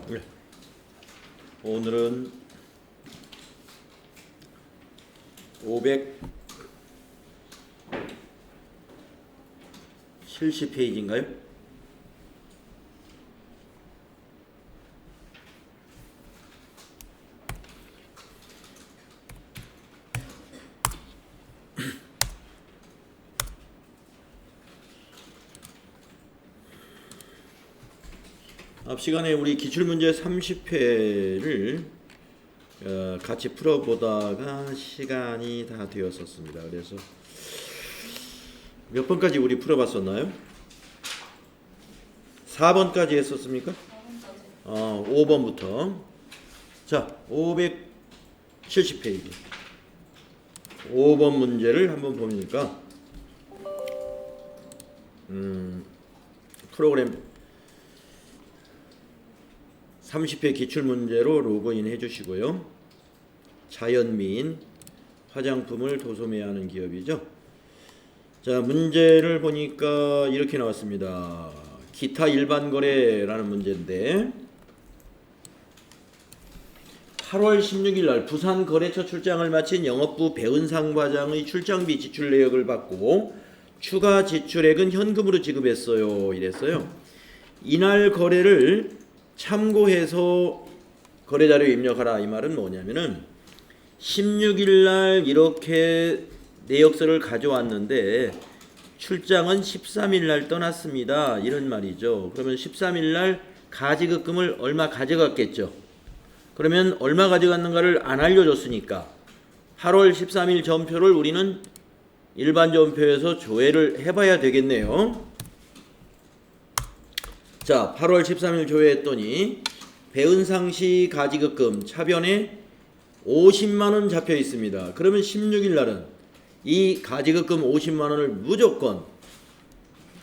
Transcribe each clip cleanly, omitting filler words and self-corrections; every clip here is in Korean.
네. 오늘은 570페이지인가요? 앞 시간에 우리 기출문제 30회를 같이 풀어보다가 시간이 다 되었었습니다. 그래서 몇 번까지 우리 풀어봤었나요? 4번까지 했었습니까? 5번부터. 자, 570페이지 5번 문제를 한번 보니까 프로그램 30회 기출문제로 로그인 해주시고요. 자연미인 화장품을 도소매하는 기업이죠. 자, 문제를 보니까 이렇게 나왔습니다. 기타 일반 거래라는 문제인데 8월 16일 날 부산 거래처 출장을 마친 영업부 배은상 과장의 출장비 지출 내역을 받고 추가 지출액은 현금으로 지급했어요. 이랬어요. 이날 거래를 참고해서 거래자료 입력하라. 이 말은 뭐냐면은 16일 날 이렇게 내역서를 가져왔는데 출장은 13일 날 떠났습니다. 이런 말이죠. 그러면 13일 날 가지급금을 얼마 가져갔겠죠. 그러면 얼마 가져갔는가를 안 알려줬으니까 8월 13일 전표를 우리는 일반 전표에서 조회를 해봐야 되겠네요. 자, 8월 13일 조회했더니 배은상시 가지급금 차변에 50만원 잡혀 있습니다. 그러면 16일 날은 이 가지급금 50만원을 무조건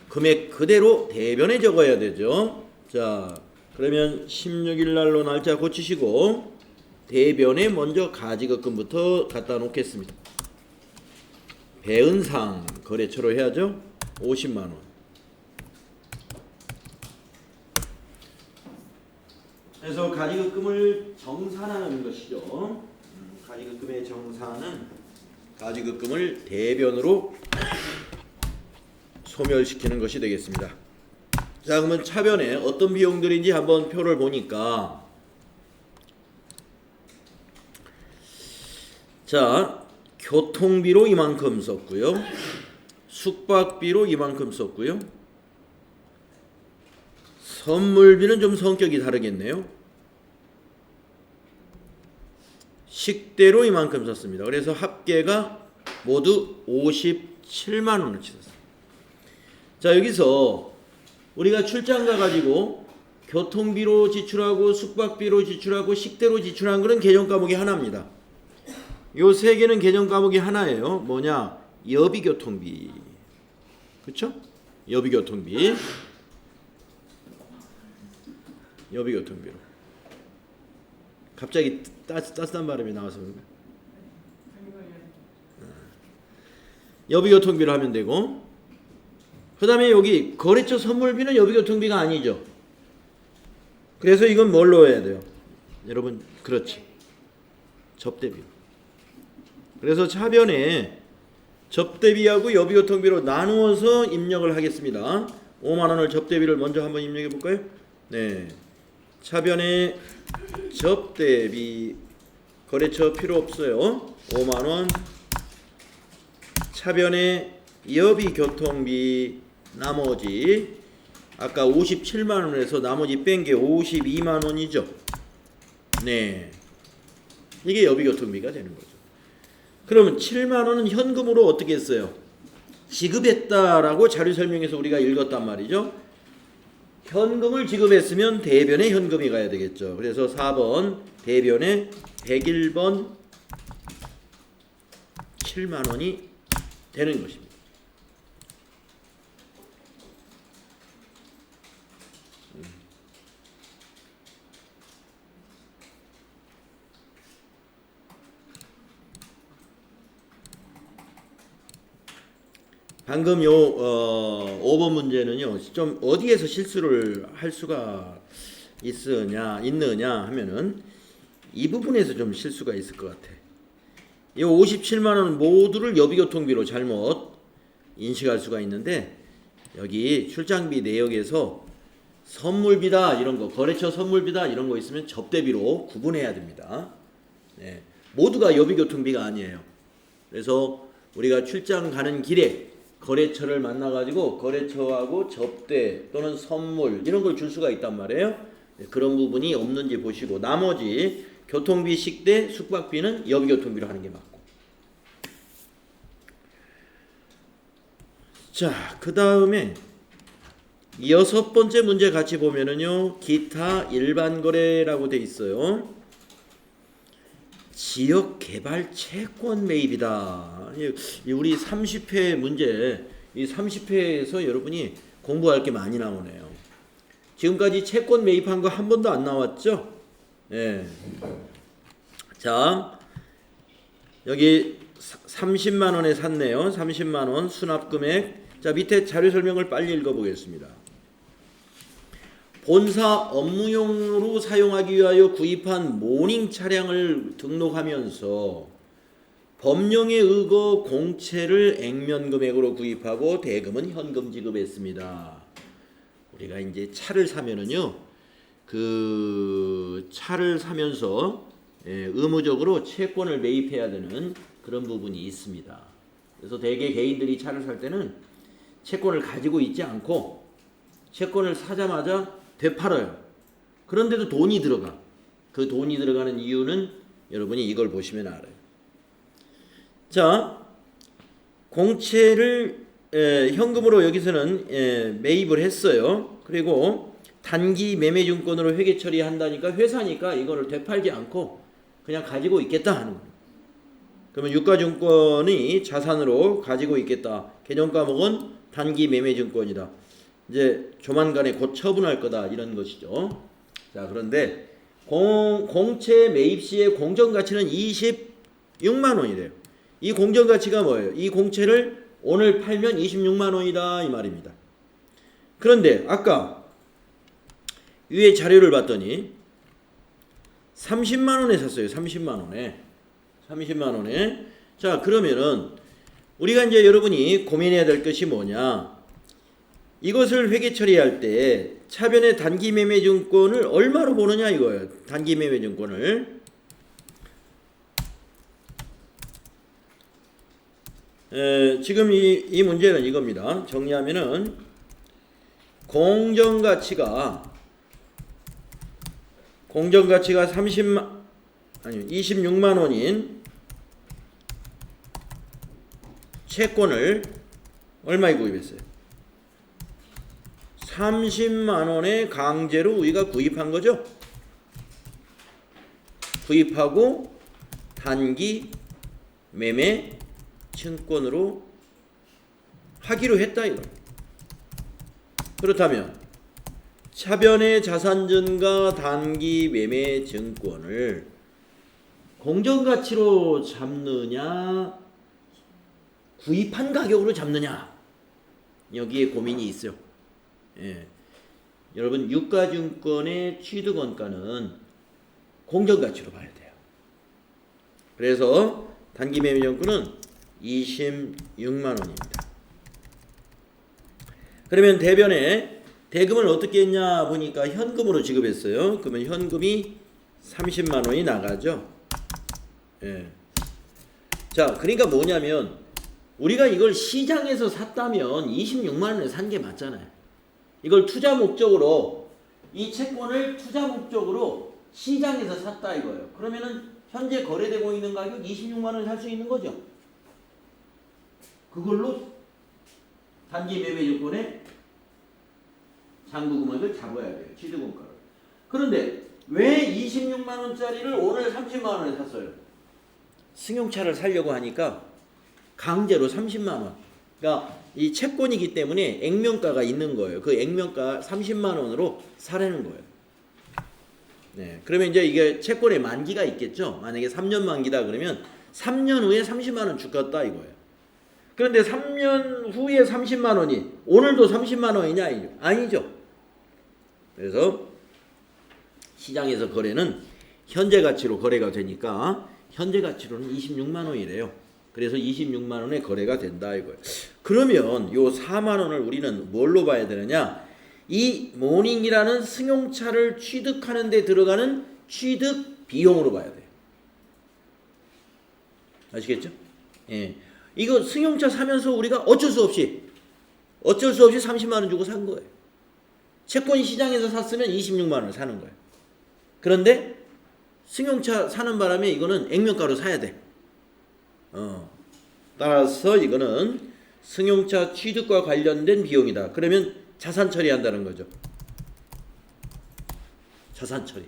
금액 그대로 대변에 적어야 되죠. 자, 그러면 16일 날로 날짜 고치시고 대변에 먼저 가지급금부터 갖다 놓겠습니다. 배은상 거래처로 해야죠. 50만원. 그래서 가지급금을 정산하는 것이죠. 가지급금의 정산은 가지급금을 대변으로 소멸시키는 것이 되겠습니다. 자, 그러면 차변에 어떤 비용들인지 한번 표를 보니까 자, 교통비로 이만큼 썼고요. 숙박비로 이만큼 썼고요. 선물비는 좀 성격이 다르겠네요. 식대로 이만큼 썼습니다. 그래서 합계가 모두 57만원을 치렀습니다. 자, 여기서 우리가 출장 가가지고 교통비로 지출하고 숙박비로 지출하고 식대로 지출한 것은 계정 과목이 하나입니다. 요 세 개는 계정 과목이 하나예요. 뭐냐? 여비교통비. 그쵸? 여비교통비. 여비교통비로. 갑자기 따뜻한 바람이 나와서 그런가? 여비교통비로 하면 되고, 그 다음에 여기 거래처 선물비는 여비교통비가 아니죠. 그래서 이건 뭘로 해야 돼요? 여러분, 그렇지. 접대비. 그래서 차변에 접대비하고 여비교통비로 나누어서 입력을 하겠습니다. 5만원을 접대비를 먼저 한번 입력해 볼까요? 네. 차변에 접대비 거래처 필요 없어요. 5만원. 차변에 여비교통비 나머지 아까 57만원에서 나머지 뺀 게 52만원이죠. 네. 이게 여비교통비가 되는 거죠. 그러면 7만원은 현금으로 어떻게 했어요? 지급했다라고 자료 설명에서 우리가 읽었단 말이죠. 현금을 지급했으면 대변에 현금이 가야 되겠죠. 그래서 4번 대변에 101번 7만원이 되는 것입니다. 방금 요 5번 문제는요. 좀 어디에서 실수를 할 수가 있느냐 하면은 이 부분에서 좀 실수가 있을 것 같아. 이 57만 원 모두를 여비교통비로 잘못 인식할 수가 있는데 여기 출장비 내역에서 선물비다 이런 거, 거래처 선물비다 이런 거 있으면 접대비로 구분해야 됩니다. 네, 모두가 여비교통비가 아니에요. 그래서 우리가 출장 가는 길에 거래처를 만나가지고 거래처하고 접대 또는 선물 이런 걸 줄 수가 있단 말이에요. 네, 그런 부분이 없는지 보시고 나머지 교통비, 식대, 숙박비는 여비교통비로 하는 게 맞고. 자, 그 다음에 6번째 문제 같이 보면은요, 기타 일반 거래라고 돼 있어요. 지역 개발 채권 매입이다. 우리 30회 문제, 이 30회에서 여러분이 공부할 게 많이 나오네요. 지금까지 채권 매입한 거 한 번도 안 나왔죠? 예. 자, 여기 30만 원에 샀네요. 30만 원 수납 금액. 자, 밑에 자료 설명을 빨리 읽어보겠습니다. 본사 업무용으로 사용하기 위하여 구입한 모닝 차량을 등록하면서 법령에 의거 공채를 액면 금액으로 구입하고 대금은 현금 지급했습니다. 우리가 이제 차를 사면은요, 그 차를 사면서 의무적으로 채권을 매입해야 되는 그런 부분이 있습니다. 그래서 대개 개인들이 차를 살 때는 채권을 가지고 있지 않고 채권을 사자마자 되팔아요. 그런데도 돈이 들어가. 그 돈이 들어가는 이유는 여러분이 이걸 보시면 알아요. 자, 공채를 현금으로 여기서는 매입을 했어요. 그리고 단기 매매증권으로 회계 처리한다니까 회사니까 이거를 되팔지 않고 그냥 가지고 있겠다 하는 거예요. 그러면 유가증권이 자산으로 가지고 있겠다. 개정과목은 단기 매매증권이다. 이제 조만간에 곧 처분할 거다 이런 것이죠. 자, 그런데 공채 매입 시의 공정가치는 26만 원이래요. 이 공정가치가 뭐예요? 이 공채를 오늘 팔면 26만 원이다 이 말입니다. 그런데 아까 위에 자료를 봤더니 30만 원에 샀어요. 30만 원에. 30만 원에. 자, 그러면은 우리가 이제 여러분이 고민해야 될 것이 뭐냐? 이것을 회계 처리할 때 차변의 단기 매매 증권을 얼마로 보느냐 이거예요. 단기 매매 증권을. 지금 이 문제는 이겁니다. 정리하면은 공정가치가 26만 원인 채권을 얼마에 구입했어요? 30만 원에 강제로 우리가 구입한 거죠. 구입하고 단기 매매 증권으로 하기로 했다 이거. 그렇다면 차변의 자산 증가 단기 매매 증권을 공정가치로 잡느냐 구입한 가격으로 잡느냐 여기에 고민이 있어요. 예. 여러분 유가증권의 취득원가는 공정가치로 봐야 돼요. 그래서 단기 매매 증권은 26만 원입니다. 그러면 대변에 대금을 어떻게 했냐 보니까 현금으로 지급했어요. 그러면 현금이 30만 원이 나가죠. 예. 자, 그러니까 뭐냐면 우리가 이걸 시장에서 샀다면 26만 원에 산 게 맞잖아요. 이걸 투자 목적으로 이 채권을 투자 목적으로 시장에서 샀다 이거예요. 그러면은 현재 거래되고 있는 가격 26만 원에 살 수 있는 거죠. 그걸로 단기 매매 증권에 잔고 금액을 잡아야 돼요. 취득원가를. 그런데 왜 26만 원짜리를 오늘 30만 원에 샀어요? 승용차를 사려고 하니까 강제로 30만 원. 그러니까 이 채권이기 때문에 액면가가 있는 거예요. 그 액면가 30만 원으로 사라는 거예요. 네. 그러면 이제 이게 채권의 만기가 있겠죠. 만약에 3년 만기다 그러면 3년 후에 30만 원 주겠다 이거예요. 그런데 3년 후에 30만 원이 오늘도 30만 원이냐? 아니죠. 그래서 시장에서 거래는 현재 가치로 거래가 되니까 현재 가치로는 26만 원이래요. 그래서 26만 원에 거래가 된다 이거예요. 그러면 요 4만 원을 우리는 뭘로 봐야 되느냐? 이 모닝이라는 승용차를 취득하는 데 들어가는 취득 비용으로 봐야 돼요. 아시겠죠? 예. 이거 승용차 사면서 우리가 어쩔 수 없이 30만 원 주고 산 거예요. 채권 시장에서 샀으면 26만 원을 사는 거예요. 그런데 승용차 사는 바람에 이거는 액면가로 사야 돼. 따라서 이거는 승용차 취득과 관련된 비용이다. 그러면 자산 처리한다는 거죠. 자산 처리.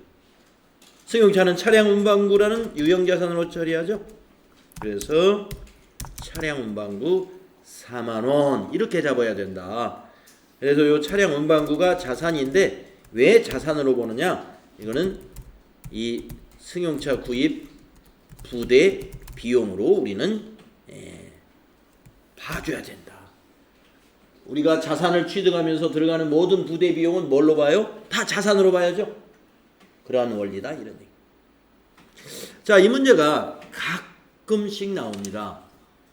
승용차는 차량 운반구라는 유형자산으로 처리하죠. 그래서 차량 운반구 4만 원 이렇게 잡아야 된다. 그래서 이 차량 운반구가 자산인데 왜 자산으로 보느냐? 이거는 이 승용차 구입 부대 비용으로 우리는 봐줘야 된다. 우리가 자산을 취득하면서 들어가는 모든 부대 비용은 뭘로 봐요? 다 자산으로 봐야죠. 그러한 원리다 이런 얘기. 자, 이 문제가 가끔씩 나옵니다.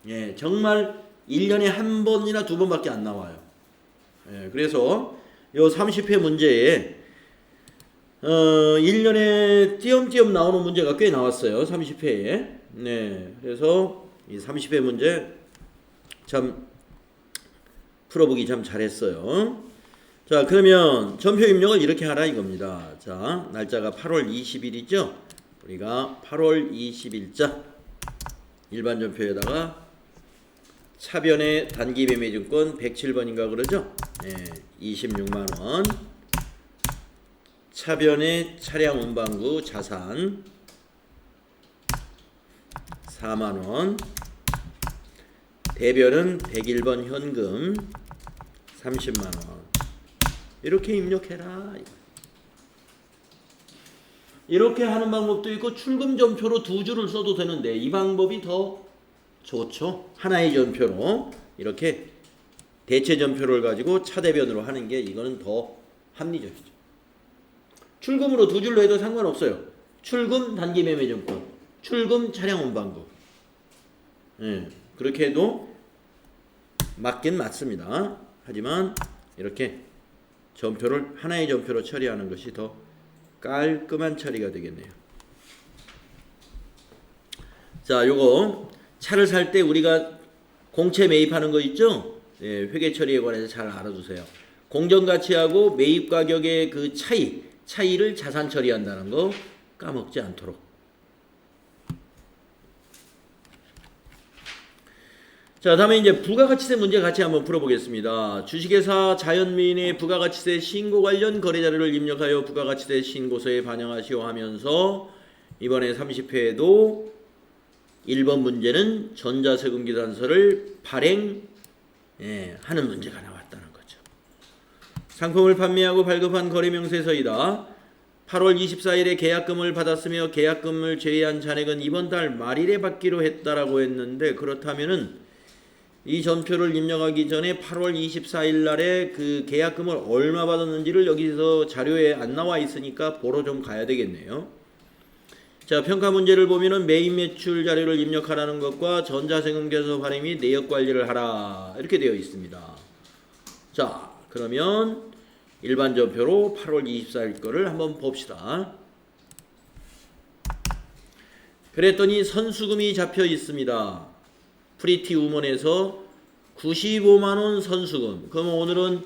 예, 정말 1년에 한 번이나 두 번밖에 안 나와요. 예, 그래서 요 30회 문제에 1년에 띄엄띄엄 나오는 문제가 꽤 나왔어요. 30회에. 네, 그래서 이 30회 문제 참 풀어보기 참 잘했어요. 자, 그러면 전표 입력을 이렇게 하라 이겁니다. 자, 날짜가 8월 20일이죠. 우리가 8월 20일자 일반 전표에다가 차변의 단기 매매증권 107번인가 그러죠? 네, 26만 원. 차변의 차량 운반구 자산 4만 원. 대변은 101번 현금 30만 원. 이렇게 입력해라. 이렇게 하는 방법도 있고 출금 전표로 두 줄을 써도 되는데 이 방법이 더 좋죠. 하나의 전표로 이렇게 대체 전표를 가지고 차대변으로 하는 게 이거는 더 합리적이죠. 출금으로 두 줄로 해도 상관없어요. 출금 단기 매매증권, 출금 차량 운반구. 예, 그렇게 해도 맞긴 맞습니다. 하지만 이렇게 전표를 하나의 전표로 처리하는 것이 더 깔끔한 처리가 되겠네요. 자, 요거 차를 살 때 우리가 공채 매입하는 거 있죠? 예, 회계 처리에 관해서 잘 알아두세요. 공정가치하고 매입 가격의 그 차이를 자산 처리한다는 거 까먹지 않도록. 자, 다음에 이제 부가가치세 문제 같이 한번 풀어보겠습니다. 주식회사 자연미인의 부가가치세 신고 관련 거래 자료를 입력하여 부가가치세 신고서에 반영하시오 하면서 이번에 30회에도 1번 문제는 전자세금계산서를 발행하는 문제가 나왔다는 거죠. 상품을 판매하고 발급한 거래명세서이다. 8월 24일에 계약금을 받았으며 계약금을 제외한 잔액은 이번 달 말일에 받기로 했다라고 했는데 그렇다면은 이 전표를 입력하기 전에 8월 24일 날에 그 계약금을 얼마 받았는지를 여기서 자료에 안 나와 있으니까 보러 좀 가야 되겠네요. 자, 평가 문제를 보면은 매입 매출 자료를 입력하라는 것과 전자세금계산서 발행 및 내역 관리를 하라 이렇게 되어 있습니다. 자, 그러면 일반 전표로 8월 24일 거를 한번 봅시다. 그랬더니 선수금이 잡혀 있습니다. 프리티 우먼에서 95만원 선수금. 그러면 오늘은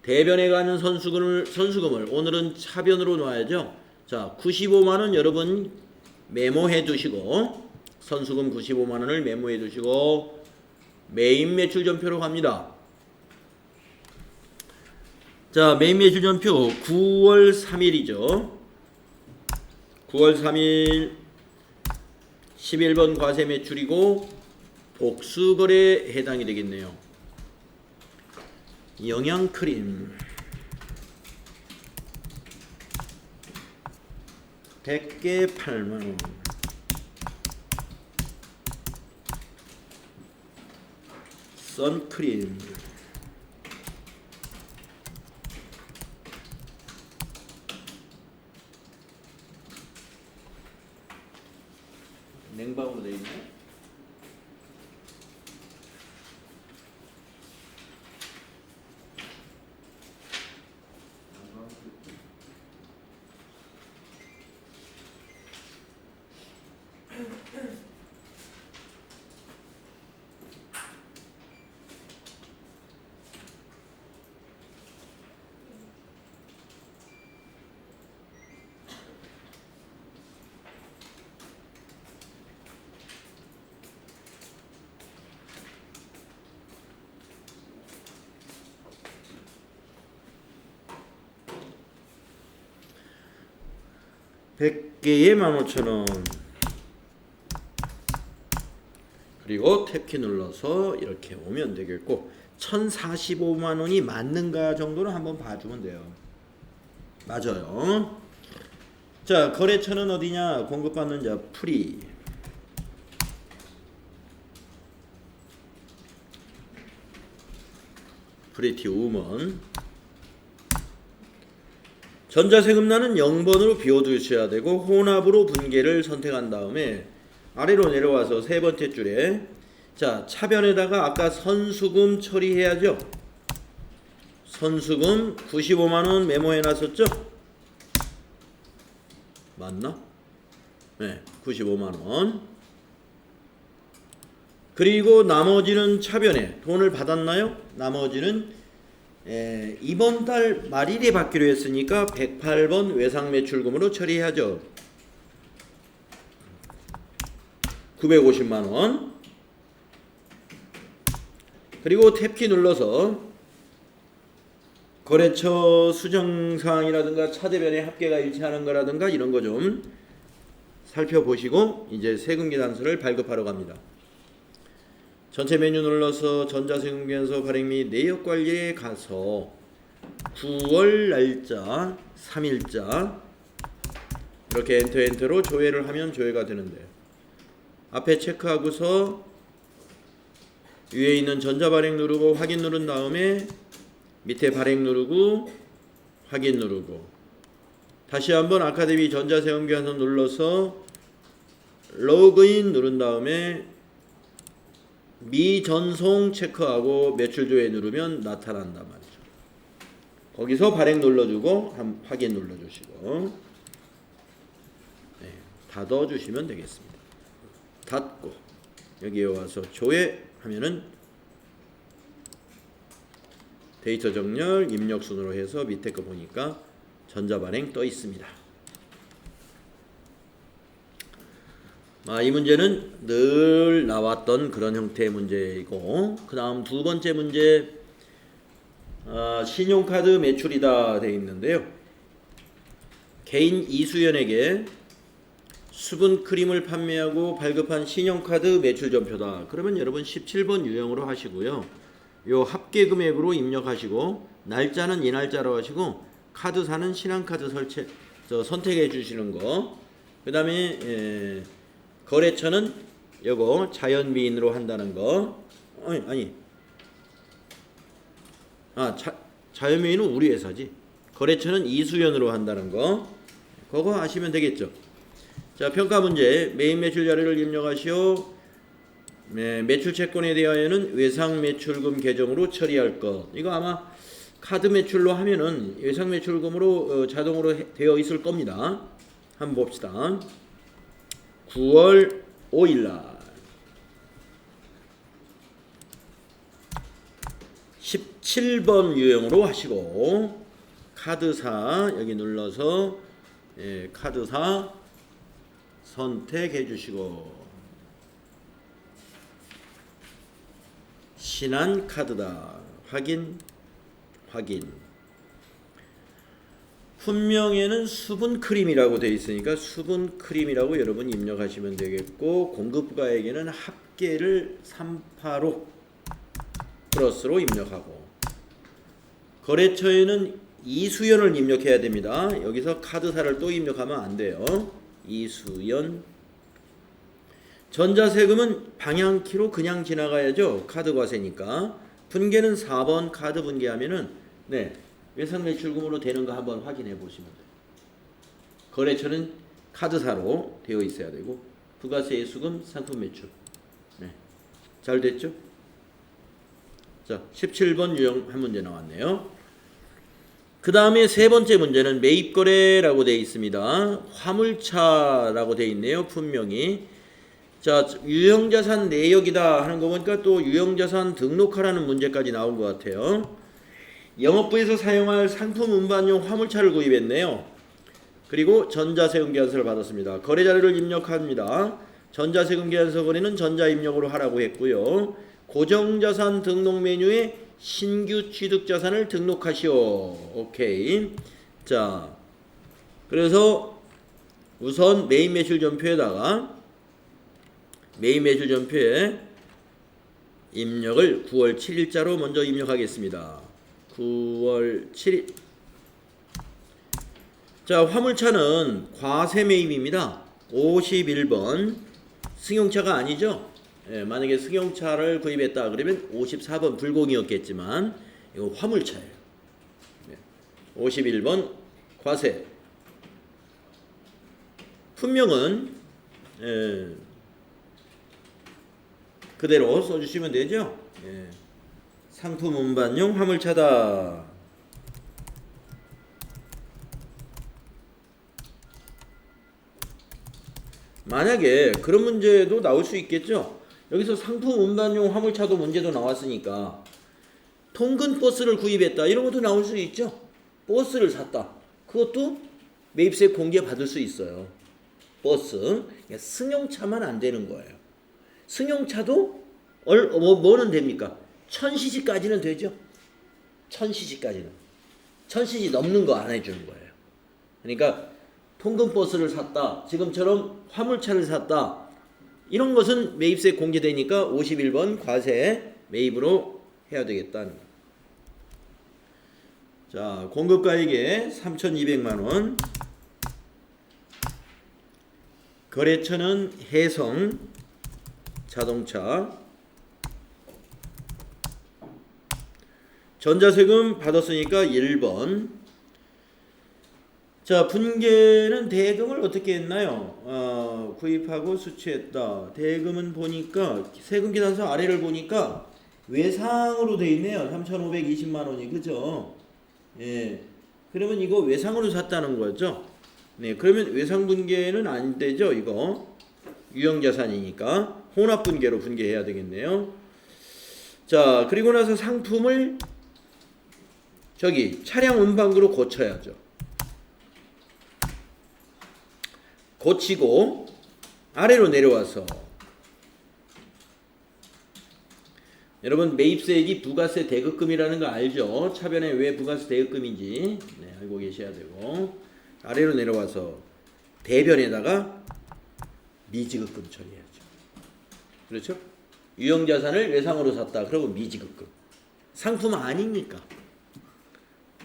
대변에 가는 선수금을 오늘은 차변으로 놔야죠. 자, 95만원 여러분 메모해 두시고 선수금 95만원을 메모해 두시고 매입 매출 전표로 갑니다. 자, 매입 매출 전표 9월 3일이죠. 9월 3일 11번 과세 매출이고 복수거래에 해당이 되겠네요. 영양크림 100개 8만원. 선크림 냉방으로 되어 있네. 백 개에 15,000원. 그리고 탭키 눌러서 이렇게 오면 되겠고 1,045만 원이 맞는가 정도는 한번 봐주면 돼요. 맞아요. 자, 거래처는 어디냐? 공급받는 자 프리. 프리티 우먼. 전자세금란은 0번으로 비워두셔야 되고 혼합으로 분계를 선택한 다음에 아래로 내려와서 세 번째 줄에 자, 차변에다가 아까 선수금 처리해야죠. 선수금 95만원 메모해 놨었죠? 맞나? 네, 95만원. 그리고 나머지는 차변에 돈을 받았나요? 나머지는 이번 달 말일에 받기로 했으니까 108번 외상매출금으로 처리해야죠. 950만원. 그리고 탭키 눌러서 거래처 수정사항이라든가 차대변의 합계가 일치하는 거라든가 이런 거 좀 살펴보시고 이제 세금계산서를 발급하러 갑니다. 전체 메뉴 눌러서 전자세금계산서 발행 및 내역관리에 가서 9월 날짜 3일자 이렇게 엔터로 조회를 하면 조회가 되는데 앞에 체크하고서 위에 있는 전자발행 누르고 확인 누른 다음에 밑에 발행 누르고 확인 누르고 다시 한번 아카데미 전자세금계산서 눌러서 로그인 누른 다음에 미전송 체크하고 매출조회 누르면 나타난단 말이죠. 거기서 발행 눌러주고 확인 눌러주시고 네, 닫아주시면 되겠습니다. 닫고 여기에 와서 조회 하면은 데이터 정렬 입력 순으로 해서 밑에 거 보니까 전자발행 떠 있습니다. 이 문제는 늘 나왔던 그런 형태의 문제이고 그 다음 두 번째 문제 신용카드 매출이다 되어 있는데요. 개인 이수연에게 수분크림을 판매하고 발급한 신용카드 매출전표다. 그러면 여러분 17번 유형으로 하시고요. 요 합계금액으로 입력하시고 날짜는 이 날짜로 하시고 카드사는 신한카드 선택해 주시는 거. 그 다음에 거래처는 요거 자연미인으로 한다는 거. 자연미인은 우리 회사지. 거래처는 이수연으로 한다는 거. 그거 아시면 되겠죠. 자, 평가 문제. 메인 매출 자료를 입력하시오. 매출 채권에 대하여는 외상 매출금 계정으로 처리할 것. 이거 아마 카드 매출로 하면은 외상 매출금으로 자동으로 되어 있을 겁니다. 한번 봅시다. 9월 5일날 17번 유형으로 하시고 카드사 여기 눌러서 카드사 선택해 주시고 신한카드다 확인 품명에는 수분크림이라고 되어 있으니까 수분크림이라고 여러분 입력하시면 되겠고 공급가액에는 합계를 385 플러스로 입력하고 거래처에는 이수연을 입력해야 됩니다. 여기서 카드사를 또 입력하면 안 돼요. 이수연. 전자세금은 방향키로 그냥 지나가야죠. 카드과세니까. 분계는 4번 카드 분계하면은 외상매출금으로 되는 거 한번 확인해 보시면 돼요. 거래처는 카드사로 되어 있어야 되고 부가세 예수금 상품 매출. 네. 잘 됐죠? 자, 17번 유형 한 문제 나왔네요. 그 다음에 세 번째 문제는 매입거래라고 되어 있습니다. 화물차라고 되어 있네요. 분명히. 자, 유형자산 내역이다 하는 거 보니까 또 유형자산 등록하라는 문제까지 나온 것 같아요. 영업부에서 사용할 상품 운반용 화물차를 구입했네요. 그리고 전자세금계산서를 받았습니다. 거래자료를 입력합니다. 전자세금계산서 거래는 전자입력으로 하라고 했고요. 고정자산 등록 메뉴에 신규 취득자산을 등록하시오. 오케이. 자, 그래서 우선 메인 매출전표에다가 메인 매출전표에 입력을 9월 7일자로 먼저 입력하겠습니다. 9월 7일. 자, 화물차는 과세 매입입니다. 51번. 승용차가 아니죠? 예, 만약에 승용차를 구입했다 그러면 54번 불공이었겠지만 이거 화물차예요. 51번 과세. 품명은 그대로 써주시면 되죠. 예. 상품 운반용 화물차다. 만약에 그런 문제도 나올 수 있겠죠. 여기서 상품 운반용 화물차도 문제도 나왔으니까 통근 버스를 구입했다 이런 것도 나올 수 있죠. 버스를 샀다. 그것도 매입세 공개 받을 수 있어요. 버스. 승용차만 안 되는 거예요. 승용차도 뭐는 됩니까? 1000cc까지는 되죠. 1000cc까지는. 1000cc 넘는 거 안 해주는 거예요. 그러니까 통근버스를 샀다. 지금처럼 화물차를 샀다. 이런 것은 매입세 공개되니까 51번 과세 매입으로 해야 되겠다는 거예요. 자, 공급가액에 3,200만원. 거래처는 해성 자동차. 전자세금 받았으니까 1번. 자, 분계는 대금을 어떻게 했나요? 구입하고 수취했다. 대금은 보니까 세금계산서 아래를 보니까 외상으로 돼 있네요. 3,520만원이. 그죠? 예. 그러면 이거 외상으로 샀다는 거죠? 네. 그러면 외상분계는 안 되죠, 이거. 유형자산이니까. 혼합분계로 분계해야 되겠네요. 자, 그리고 나서 상품을 차량 운반구로 고쳐야죠. 고치고 아래로 내려와서 여러분 매입세액이 부가세 대급금이라는 거 알죠? 차변에 왜 부가세 대급금인지 알고 계셔야 되고 아래로 내려와서 대변에다가 미지급금 처리해야죠. 그렇죠? 유형자산을 외상으로 샀다. 그러고 미지급금. 상품 아닙니까?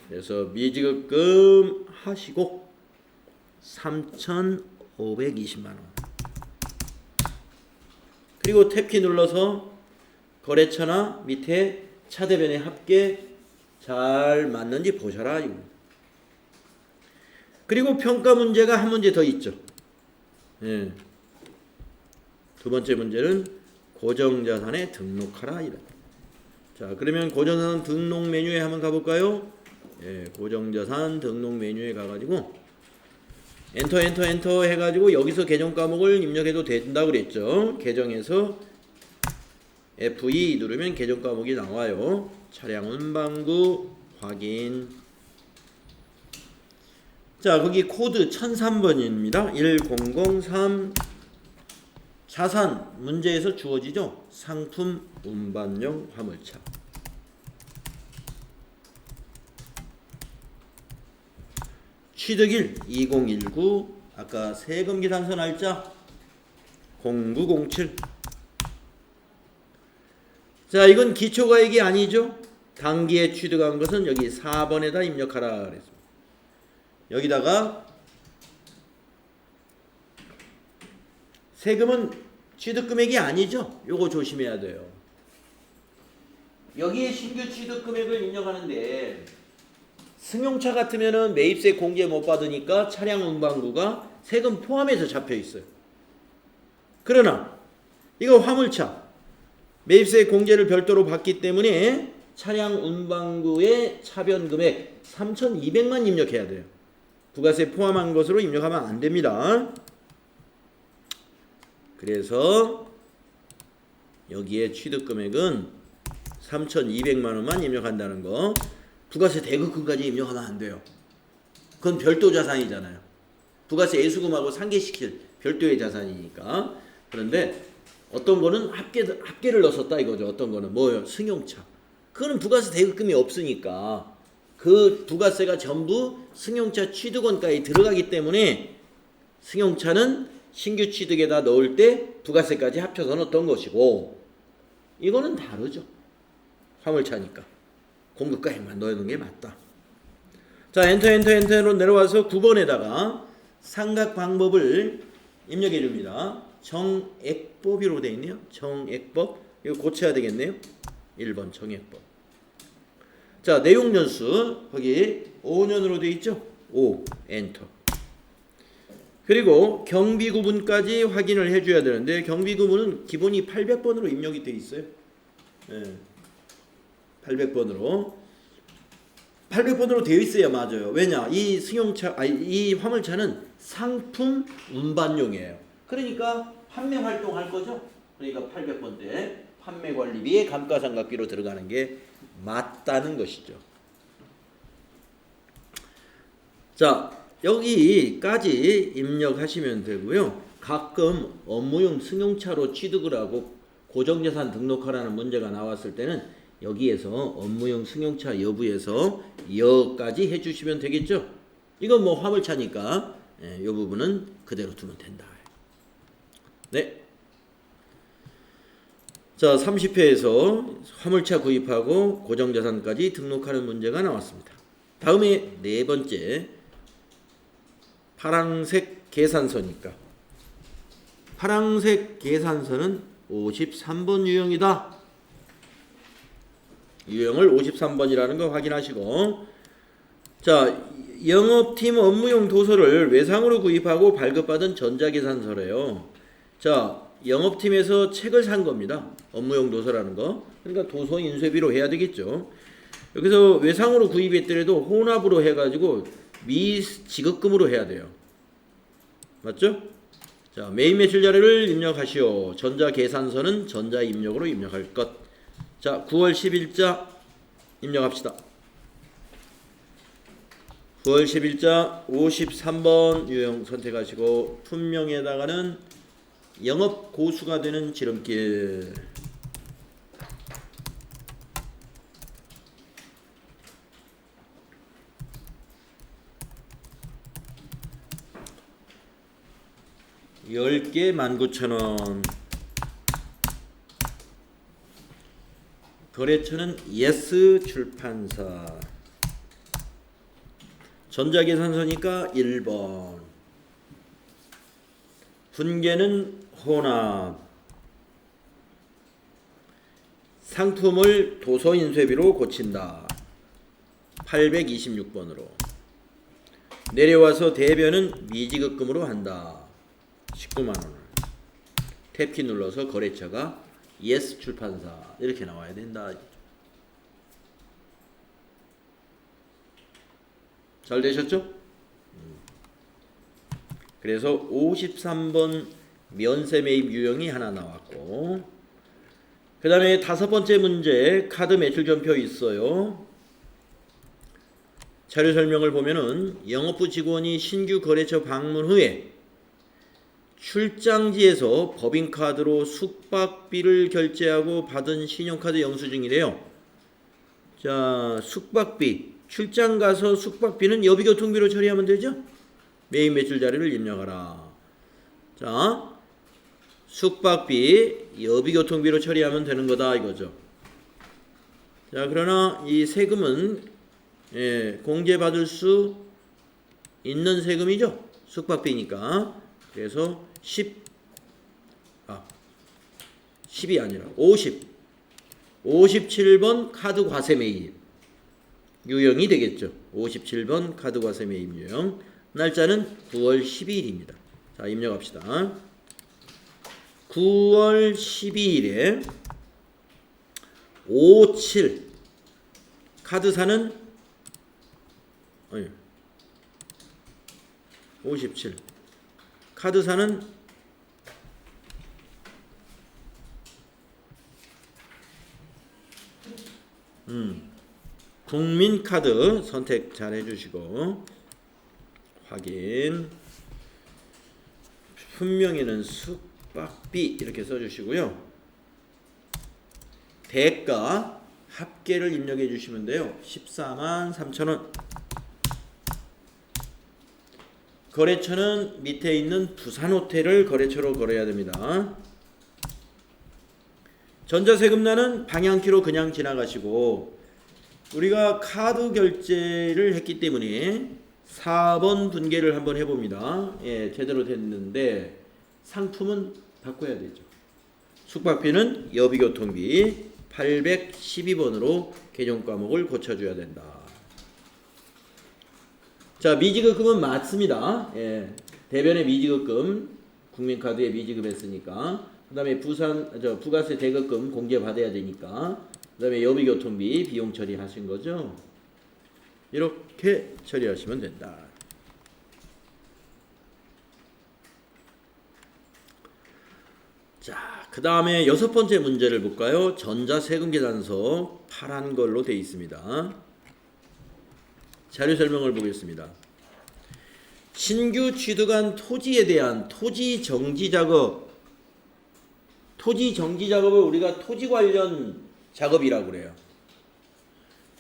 그래서 미지급금 하시고 3,520만원. 그리고 탭키 눌러서 거래처나 밑에 차대변의 합계 잘 맞는지 보셔라. 그리고 평가 문제가 한 문제 더 있죠. 예. 두 번째 문제는 고정자산에 등록하라. 자, 그러면 고정자산 등록 메뉴에 한번 가볼까요? 예, 고정자산 등록 메뉴에 가가지고 엔터 해가지고 여기서 계정 과목을 입력해도 된다고 그랬죠. 계정에서 F2 누르면 계정 과목이 나와요. 차량 운반구 확인. 자, 거기 코드 1003번입니다. 1003 자산 문제에서 주어지죠. 상품 운반용 화물차. 취득일 2019. 아까 세금계산서 날짜 0907. 자, 이건 기초가액이 아니죠. 당기에 취득한 것은 여기 4번에다 입력하라 그랬습니다. 여기다가 세금은 취득금액이 아니죠. 요거 조심해야 돼요. 여기에 신규 취득금액을 입력하는데 승용차 같으면은 매입세 공개 못 받으니까 차량 운반구가 세금 포함해서 잡혀 있어요. 그러나 이거 화물차 매입세 공제를 별도로 받기 때문에 차량 운반구의 차변 금액 3,200만 입력해야 돼요. 부가세 포함한 것으로 입력하면 안 됩니다. 그래서 여기에 취득 금액은 3,200만 원만 입력한다는 거. 부가세 대급금까지 입력하면 안 돼요. 그건 별도 자산이잖아요. 부가세 예수금하고 상계시킬 별도의 자산이니까. 그런데 어떤 거는 합계를 넣었다 이거죠. 어떤 거는 뭐예요? 승용차. 그거는 부가세 대급금이 없으니까 그 부가세가 전부 승용차 취득원가에 들어가기 때문에 승용차는 신규 취득에다 넣을 때 부가세까지 합쳐서 넣었던 것이고, 이거는 다르죠. 화물차니까 공급가액만 넣는 게 맞다. 자, 엔터로 내려와서 9번에다가 상각 방법을 입력해 줍니다. 정액법으로 되어 있네요. 정액법. 이거 고쳐야 되겠네요. 1번 정액법. 자, 내용 연수 거기 5년으로 되어 있죠. 5 엔터. 그리고 경비 구분까지 확인을 해줘야 되는데, 경비 구분은 기본이 800번으로 입력이 되어 있어요. 네. 800번으로 되어 있어야 맞아요. 왜냐? 이 이 화물차는 상품 운반용이에요. 그러니까 판매 활동할 거죠. 그러니까 800번대 판매 관리비에 감가상각비로 들어가는 게 맞다는 것이죠. 자, 여기까지 입력하시면 되고요. 가끔 업무용 승용차로 취득을 하고 고정자산 등록하라는 문제가 나왔을 때는 여기에서 업무용 승용차 여부에서 여까지 해주시면 되겠죠. 이건 뭐 화물차니까 이 부분은 그대로 두면 된다. 네. 자, 30회에서 화물차 구입하고 고정자산까지 등록하는 문제가 나왔습니다. 다음에 네 번째, 파랑색 계산서니까 파랑색 계산서는 53번 유형이다. 유형을 53번이라는 거 확인하시고, 자, 영업팀 업무용 도서를 외상으로 구입하고 발급받은 전자계산서래요. 자, 영업팀에서 책을 산 겁니다. 업무용 도서라는 거. 그러니까 도서 인쇄비로 해야 되겠죠. 여기서 외상으로 구입했더라도 혼합으로 해가지고 미지급금으로 해야 돼요. 맞죠? 자, 매입 매출 자료를 입력하시오. 전자계산서는 전자입력으로 입력할 것. 자, 9월 10일자 입력합시다. 9월 10일자 53번 유형 선택하시고, 품명에다가는 영업 고수가 되는 지름길. (10개) 19,000원. 거래처는 예스 출판사. 전자계산서니까 1번. 분계는 혼합. 상품을 도서인쇄비로 고친다. 826번으로. 내려와서 대변은 미지급금으로 한다. 19만원을. 탭키 눌러서 거래처가 예스 출판사 이렇게 나와야 된다. 잘 되셨죠? 그래서 53번 면세 매입 유형이 하나 나왔고, 그 다음에 5번째 문제 카드 매출 전표 있어요. 자료 설명을 보면은 영업부 직원이 신규 거래처 방문 후에 출장지에서 법인카드로 숙박비를 결제하고 받은 신용카드 영수증이래요. 자, 숙박비. 출장 가서 숙박비는 여비교통비로 처리하면 되죠? 매입 매출 자료를 입력하라. 자, 숙박비 여비교통비로 처리하면 되는 거다 이거죠. 자, 그러나 이 세금은 공제받을 수 있는 세금이죠. 숙박비니까. 그래서 10이 아니라 57번 카드 과세 매입 유형이 되겠죠. 57번 카드 과세 매입 유형. 날짜는 9월 12일입니다. 자, 입력합시다. 9월 12일에 57 카드사는 57 카드사는 국민카드 선택 잘 해주시고 확인. 분명히는 숙박비 이렇게 써주시고요. 대가 합계를 입력해 주시면 돼요. 143,000원. 거래처는 밑에 있는 부산호텔을 거래처로 걸어야 됩니다. 전자세금란은 방향키로 그냥 지나가시고 우리가 카드 결제를 했기 때문에 4번 분계를 한번 해봅니다. 예, 제대로 됐는데 상품은 바꿔야 되죠. 숙박비는 여비교통비 812번으로 계정과목을 고쳐줘야 된다. 자, 미지급금은 맞습니다. 예, 대변의 미지급금 국민카드에 미지급했으니까 그 다음에 부가세 대급금 공제받아야 되니까 그 다음에 여비교통비 비용 처리하신 거죠. 이렇게 처리하시면 된다. 자, 그 다음에 6번째 문제를 볼까요? 전자세금계산서 파란 걸로 되어 있습니다. 자료 설명을 보겠습니다. 신규 취득한 토지에 대한 토지 정지 작업을 우리가 토지 관련 작업이라고 그래요.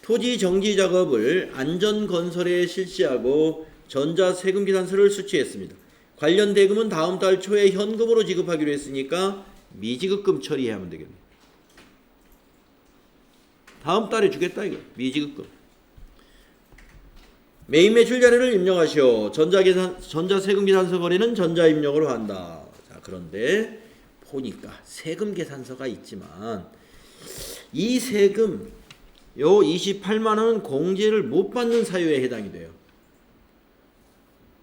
토지 정지 작업을 안전건설에 실시하고 전자세금계산서를 수취했습니다. 관련 대금은 다음 달 초에 현금으로 지급하기로 했으니까 미지급금 처리해야 하면 되겠네. 다음 달에 주겠다 이거. 미지급금. 매입 매출 자료를 입력하시오. 전자세금계산서 거래는 전자입력으로 한다. 자, 그런데 보니까 세금계산서가 있지만 이 세금 요 28만원은 공제를 못 받는 사유에 해당이 돼요.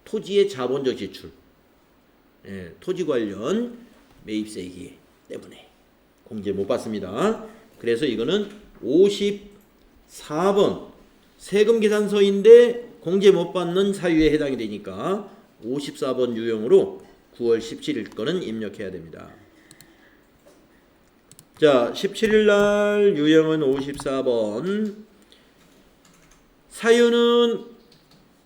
토지의 자본적 지출, 예, 토지 관련 매입세기 때문에 공제 못 받습니다. 그래서 이거는 54번 세금계산서인데 공제 못 받는 사유에 해당이 되니까 54번 유형으로 9월 17일 거는 입력해야 됩니다. 자, 17일날 유형은 54번. 사유는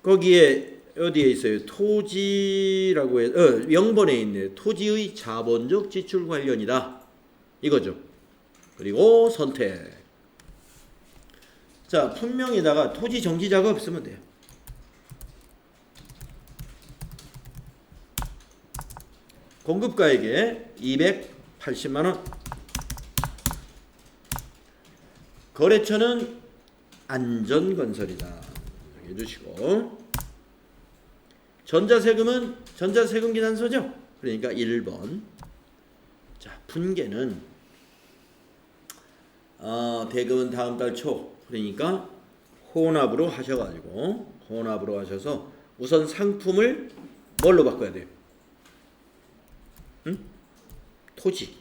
거기에 어디에 있어요? 토지라고 해서 0번에 있네. 토지의 자본적 지출 관련이다. 이거죠. 그리고 선택. 자, 품명에다가 토지 정지 작업 쓰면 돼요. 공급가액에 280만원. 거래처는 안전건설이다. 해주시고 전자세금은 전자세금계산서죠. 그러니까 1번. 자, 분계는 대금은 다음 달 초. 그러니까 혼합으로 하셔서 우선 상품을 뭘로 바꿔야 돼요? 토지.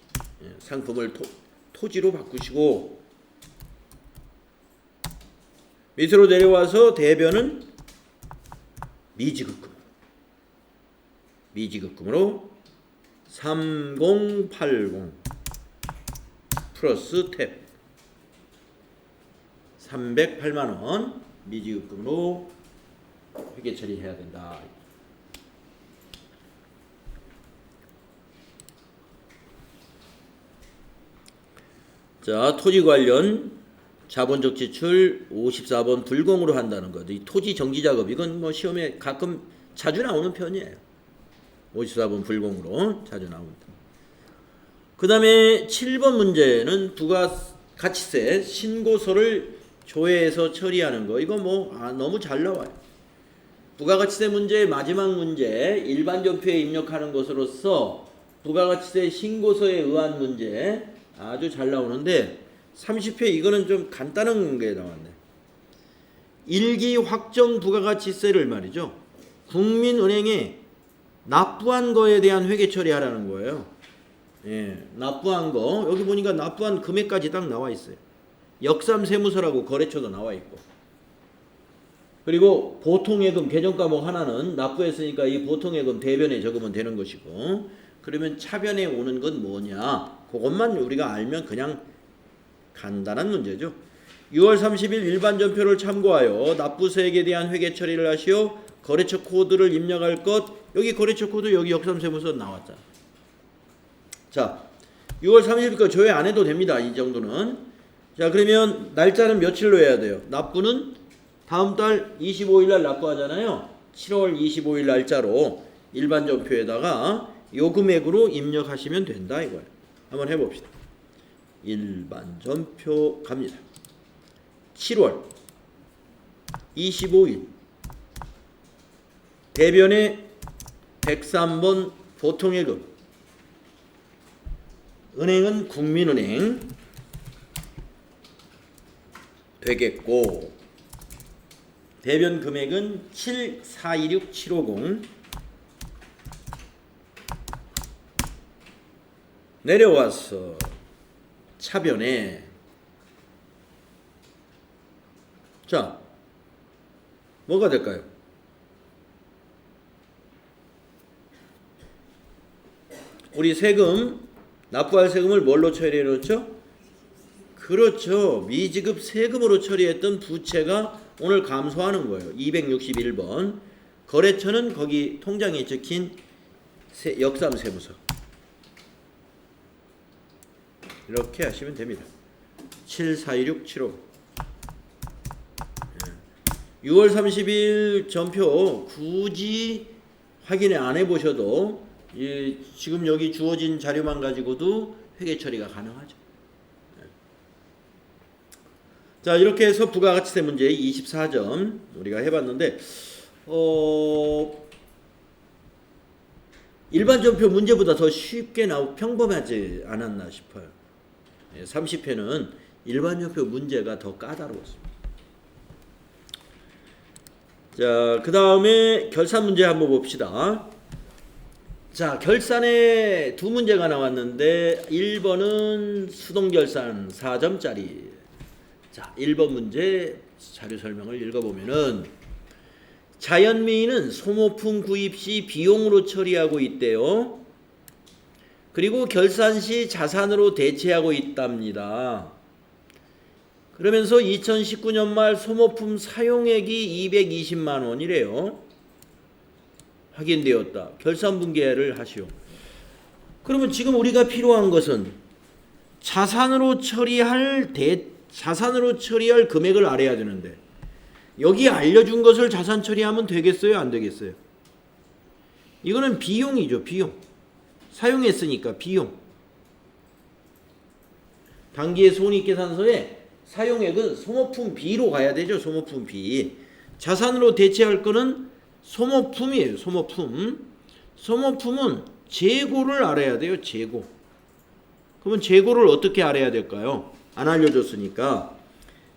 상품을 토지로 바꾸시고 밑으로 내려와서 대변은 미지급금으로 3080 플러스 탭 308만원 미지급금으로 회계 처리해야 된다. 자, 토지 관련 자본적 지출 54번 불공으로 한다는 것. 이 토지 정지 작업 이건 뭐 시험에 가끔 자주 나오는 편이에요. 54번 불공으로 자주 나옵니다. 그 다음에 7번 문제는 부가가치세 신고서를 조회해서 처리하는 거. 이거 뭐 너무 잘 나와요. 부가가치세 문제의 마지막 문제 일반전표에 입력하는 것으로서 부가가치세 신고서에 의한 문제 아주 잘 나오는데 30회 이거는 좀 간단한 게 나왔네. 일기 확정 부가가치세를 말이죠. 국민은행에 납부한 거에 대한 회계 처리하라는 거예요. 예, 납부한 거 여기 보니까 납부한 금액까지 딱 나와 있어요. 역삼세무서라고 거래처도 나와 있고. 그리고 보통예금 개정 과목 하나는 납부했으니까 이 보통예금 대변에 적으면 되는 것이고, 그러면 차변에 오는 건 뭐냐? 그것만 우리가 알면 그냥 간단한 문제죠. 6월 30일 일반 전표를 참고하여 납부세액에 대한 회계 처리를 하시오. 거래처 코드를 입력할 것. 여기 거래처 코드 여기 역삼세무서 나왔잖아. 자, 6월 30일 거 조회 안 해도 됩니다. 이 정도는. 자, 그러면 날짜는 며칠로 해야 돼요? 납부는 다음 달 25일 날 납부하잖아요. 7월 25일 날짜로 일반 전표에다가 요 금액으로 입력하시면 된다 이거예요. 한번 해봅시다. 일반 전표 갑니다. 7월 25일 대변에 103번 보통예금, 은행은 국민은행 되겠고, 대변 금액은 7426750. 내려와서 차변에, 자, 뭐가 될까요? 우리 세금, 납부할 세금을 뭘로 처리해 놓죠? 그렇죠. 미지급 세금으로 처리했던 부채가 오늘 감소하는 거예요. 261번. 거래처는 거기 통장에 적힌 역삼세무서. 이렇게 하시면 됩니다. 742675. 6월 30일 전표 굳이 확인을 안 해보셔도 지금 여기 주어진 자료만 가지고도 회계 처리가 가능하죠. 자, 이렇게 해서 부가가치세 문제 24점 우리가 해봤는데, 일반 전표 문제보다 더 쉽게 평범하지 않았나 싶어요. 30회는 일반 전표 문제가 더 까다로웠습니다. 자, 그 다음에 결산 문제 한번 봅시다. 자, 결산에 두 문제가 나왔는데 1번은 수동결산 4점짜리. 자, 1번 문제 자료 설명을 읽어보면은, 자연미인은 소모품 구입 시 비용으로 처리하고 있대요. 그리고 결산 시 자산으로 대체하고 있답니다. 그러면서 2019년 말 소모품 사용액이 220만 원이래요. 확인되었다. 결산 분계를 하시오. 그러면 지금 우리가 필요한 것은 자산으로 처리할 금액을 알아야 되는데, 여기 알려준 것을 자산 처리하면 되겠어요? 안 되겠어요? 이거는 비용이죠. 비용. 사용했으니까 비용. 당기의 손익계산서에 사용액은 소모품 B로 가야 되죠. 소모품 B. 자산으로 대체할 거는 소모품이에요. 소모품. 소모품은 재고를 알아야 돼요. 재고. 그러면 재고를 어떻게 알아야 될까요? 안 알려줬으니까.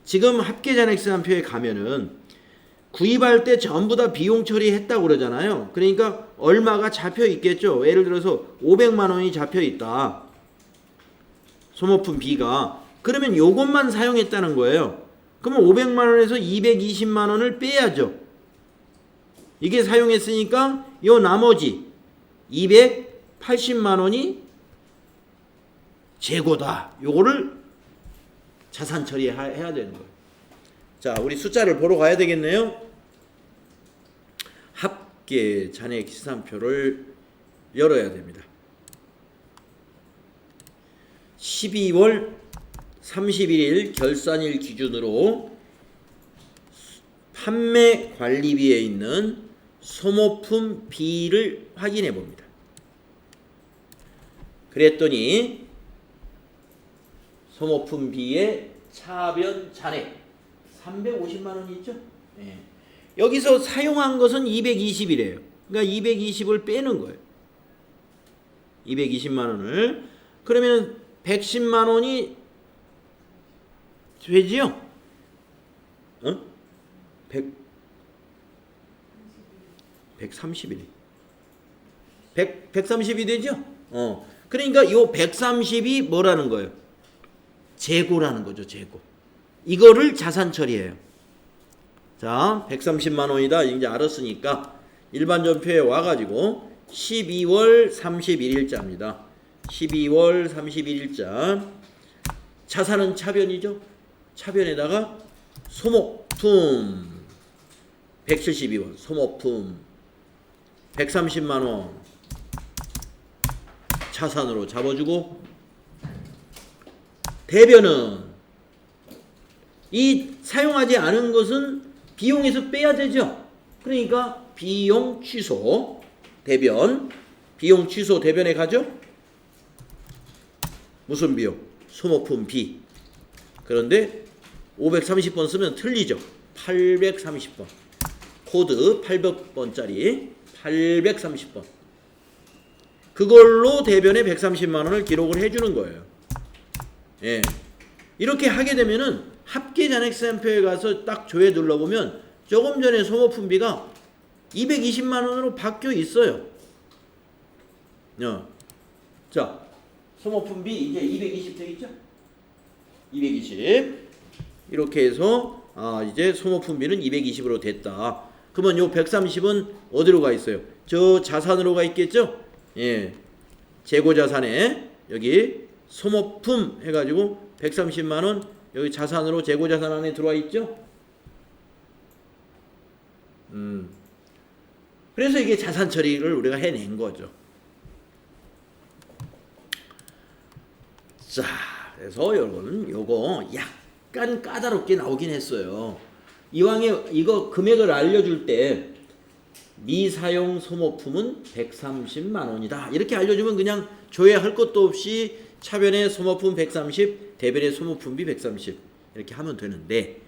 지금 합계잔액세안표에 가면은 구입할 때 전부 다 비용 처리했다고 그러잖아요. 그러니까 얼마가 잡혀 있겠죠. 예를 들어서 500만 원이 잡혀 있다. 소모품 B가. 그러면 요것만 사용했다는 거예요. 그러면 500만 원에서 220만 원을 빼야죠. 이게 사용했으니까 요 나머지 280만 원이 재고다. 요거를 자산 처리해야 되는 거예요. 자, 우리 숫자를 보러 가야 되겠네요. 합계 잔액 시산표를 열어야 됩니다. 12월 31일 결산일 기준으로 판매 관리비에 있는 소모품 B를 확인해 봅니다. 그랬더니 소모품 B의 차변 잔액 350만 원이 있죠? 네. 여기서 사용한 것은 220이래요. 그러니까 220을 빼는 거예요. 220만 원을. 그러면 110만 원이 되지요? 130이네. 130이 되죠? 그러니까 요 130이 뭐라는 거예요? 재고라는 거죠. 재고. 이거를 자산 처리해요. 자, 130만 원이다. 이제 알았으니까 일반 전표에 와가지고 12월 31일자입니다. 12월 31일자. 자산은 차변이죠. 차변에다가 소모품 172원, 소모품 130만 원 자산으로 잡아주고, 대변은 이 사용하지 않은 것은 비용에서 빼야 되죠. 그러니까 비용 취소 대변, 비용 취소 대변에 가죠. 무슨 비용? 소모품 비. 그런데 530번 쓰면 틀리죠. 830번. 코드 800번짜리 830번. 그걸로 대변에 130만 원을 기록을 해주는 거예요. 예. 이렇게 하게 되면은 합계 잔액세안표에 가서 딱 조회 눌러보면 조금 전에 소모품비가 220만 원으로 바뀌어 있어요. 자, 소모품비 이제 220 되겠죠? 220. 이렇게 해서 이제 소모품비는 220으로 됐다. 그러면 요 130은 어디로 가 있어요? 저 자산으로 가 있겠죠? 예. 재고자산에 여기 소모품 해가지고 130만 원 여기 자산으로 재고자산 안에 들어와 있죠? 그래서 이게 자산 처리를 우리가 해낸 거죠. 자, 그래서 여러분 요거 약간 까다롭게 나오긴 했어요. 이왕에 이거 금액을 알려줄 때 미사용 소모품은 130만 원이다. 이렇게 알려주면 그냥 조회할 것도 없이 차변에 소모품 130, 대변에 소모품비 130 이렇게 하면 되는데,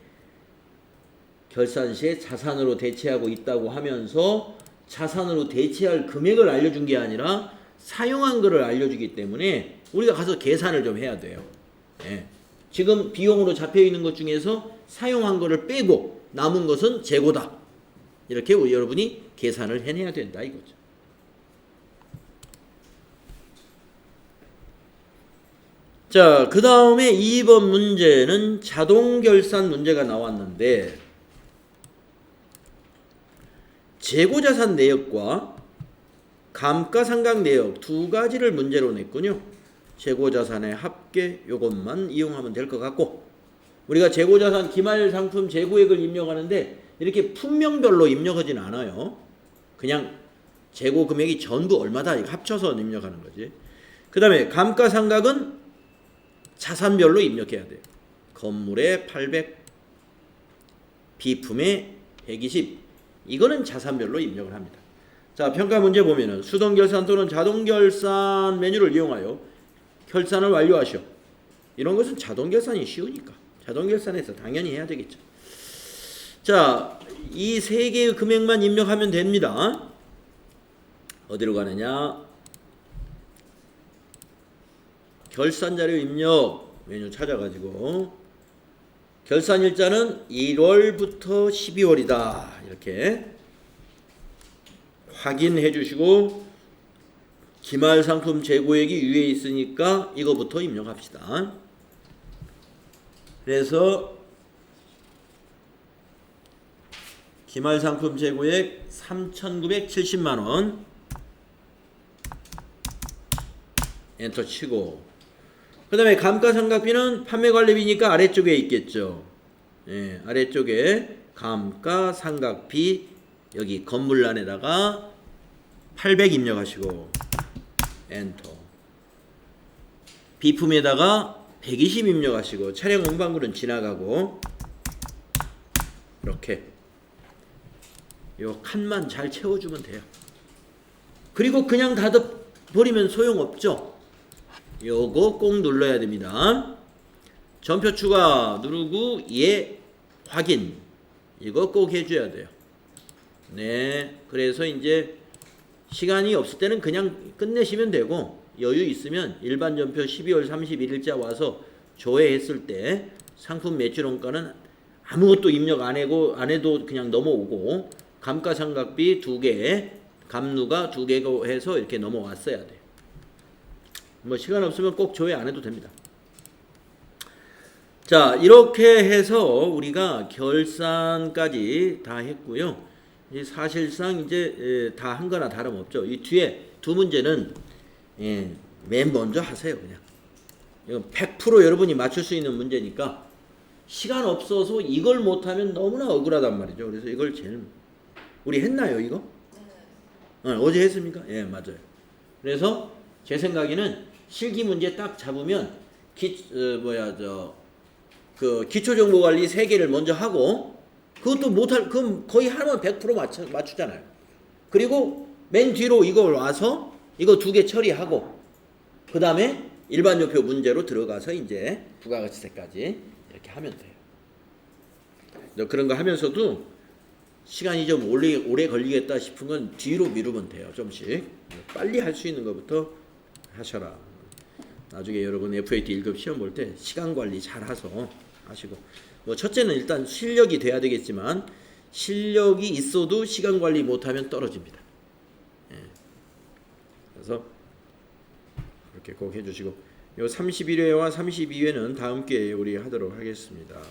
결산 시에 자산으로 대체하고 있다고 하면서 자산으로 대체할 금액을 알려준 게 아니라 사용한 거를 알려주기 때문에 우리가 가서 계산을 좀 해야 돼요. 예. 지금 비용으로 잡혀 있는 것 중에서 사용한 거를 빼고 남은 것은 재고다. 이렇게 여러분이 계산을 해내야 된다 이거죠. 자, 그 다음에 2번 문제는 자동결산 문제가 나왔는데, 재고자산 내역과 감가상각 내역 두 가지를 문제로 냈군요. 재고자산의 합계 요것만 이용하면 될 것 같고, 우리가 재고자산 기말상품 재고액을 입력하는데 이렇게 품명별로 입력하진 않아요. 그냥 재고 금액이 전부 얼마다 이거 합쳐서 입력하는 거지. 그 다음에 감가상각은 자산별로 입력해야 돼요. 건물에 800, 비품에 120. 이거는 자산별로 입력을 합니다. 자, 평가 문제 보면은 수동결산 또는 자동결산 메뉴를 이용하여 결산을 완료하시오. 이런 것은 자동결산이 쉬우니까 자동결산에서 당연히 해야 되겠죠. 자, 이 세 개의 금액만 입력하면 됩니다. 어디로 가느냐? 결산자료 입력 메뉴 찾아가지고 결산일자는 1월부터 12월이다. 이렇게 확인해 주시고, 기말상품 재고액이 위에 있으니까 이거부터 입력합시다. 그래서 기말상품 재고액 3,970만 원 엔터 치고, 그 다음에 감가상각비는 판매관리비니까 아래쪽에 있겠죠. 예, 아래쪽에 감가상각비 여기 건물란에다가 800 입력하시고 엔터. 비품에다가 120 입력하시고 차량 운반물은 지나가고, 이렇게 요 칸만 잘 채워주면 돼요. 그리고 그냥 닫아버리면 소용없죠. 요거 꼭 눌러야 됩니다. 전표 추가 누르고 예 확인, 이거 꼭 해줘야 돼요. 네, 그래서 이제 시간이 없을 때는 그냥 끝내시면 되고, 여유 있으면 일반 전표 12월 31일자 와서 조회했을 때 상품 매출원가는 아무것도 입력 안 해도 그냥 넘어오고, 감가상각비 2개, 감루가 2개고 해서 이렇게 넘어왔어야 돼요. 뭐 시간 없으면 꼭 조회 안 해도 됩니다. 자, 이렇게 해서 우리가 결산까지 다 했고요. 이제 사실상 이제 다 한 거나 다름없죠. 이 뒤에 두 문제는 맨 먼저 하세요, 그냥. 이건 100% 여러분이 맞출 수 있는 문제니까 시간 없어서 이걸 못하면 너무나 억울하단 말이죠. 그래서 이걸 제일 우리 했나요, 이거? 어제 했습니까? 예, 맞아요. 그래서 제 생각에는 실기 문제 딱 잡으면 기초정보관리 3개를 먼저 하고 그것도 못할 그럼 거의 하면 100% 맞추잖아요. 그리고 맨 뒤로 이걸 와서 이거 2개 처리하고 그 다음에 일반요표 문제로 들어가서 이제 부가가치세까지 이렇게 하면 돼요. 그런 거 하면서도 시간이 좀 오래 걸리겠다 싶은 건 뒤로 미루면 돼요. 좀씩 빨리 할 수 있는 것부터 하셔라. 나중에 여러분 FAT 1급 시험 볼 때 시간 관리 잘 하시고 뭐 첫째는 일단 실력이 돼야 되겠지만 실력이 있어도 시간 관리 못하면 떨어집니다. 그래서 그렇게 꼭 해주시고 요 31회와 32회는 다음 기회에 우리 하도록 하겠습니다.